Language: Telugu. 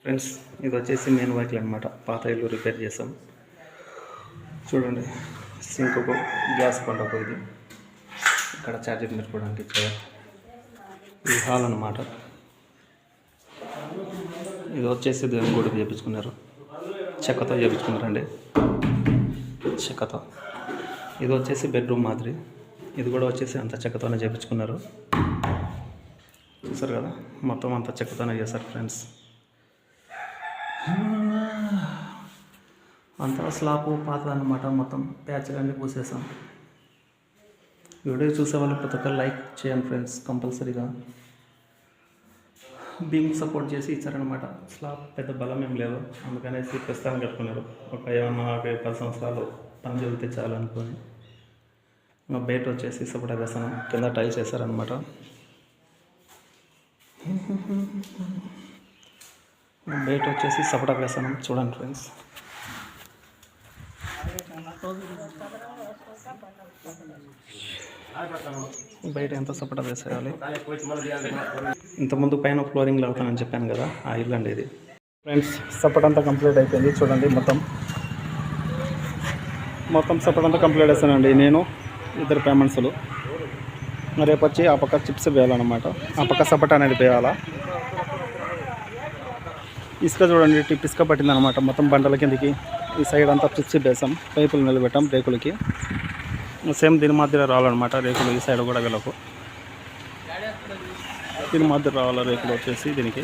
ఫ్రెండ్స్ ఇది వచ్చేసి మెయిన్ వెహికల్ అనమాట. పాత ఇల్లు రిపేర్ చేసాం. చూడండి, సింక్కు గ్యాస్ పండకు ఇది. ఇక్కడ ఛార్జింగ్ పెట్టుకోవడానికి ఇచ్చారు. ఇది హాల్ అనమాట. ఇది వచ్చేసి దేవుని గుడికి చేయించుకున్నారు, చెక్కతో చేయించుకున్నారండి, చెక్కతో. ఇది వచ్చేసి బెడ్రూమ్ మాదిరి. ఇది కూడా వచ్చేసి అంత చెక్కతోనే చేయించుకున్నారు. చూసారు కదా, మొత్తం అంతా చెక్కతోనే చేశారు ఫ్రెండ్స్. అంతా స్లాబ్ పాతదన్నమాట. మొత్తం ప్యాచ్లు అన్నీ పూసేసాం. వీడియో చూసే వాళ్ళు ప్రతి ఒక్కరు లైక్ చేయండి ఫ్రెండ్స్ కంపల్సరీగా. బీమ్ సపోర్ట్ చేసి ఇచ్చారనమాట. స్లాబ్ పెద్ద బలం ఏం లేదు, అందుకనేసి ప్రస్తుతానికి కట్టుకున్నారు. ఏమన్నా 10 సంవత్సరాలు పని జరిగితే చాలనుకొని. ఇంకా బయట వచ్చేసి సపోర్ట్ వేస్తాను, కింద టైల్స్ వేసారనమాట. బయట వచ్చేసి సపోటా వేసాను, చూడండి ఫ్రెండ్స్. బయట ఎంత సపోటా వేసేయాలి. ఇంతకుముందు పైన ఫ్లోరింగ్ అవుతానని చెప్పాను కదా, ఆ ఇల్లు అండి ఇది. ఫ్రెండ్స్ సపోటా అంతా కంప్లీట్ అయిపోయింది. చూడండి, మొత్తం సపోటా అంతా కంప్లీట్ వేస్తానండి నేను, 2 పేమెంట్స్లు. రేపు వచ్చి ఆ పక్క చిప్స్ వేయాలన్నమాట, ఆ పక్క సపోటా అనేది వేయాలా. ఇసుక చూడండి, ఇసుక పట్టిందనమాట మొత్తం బండల కిందకి. ఈ సైడ్ అంతా చిప్స్ వేసాం, పైపులు నిలబెట్టాం రేకులకి. సేమ్ దీని మాదిరి రావాలన్నమాట రేకులు. ఈ సైడ్ కూడా వీళ్ళకు దీని మాదిరి రావాలి రేకులు వచ్చేసి దీనికి.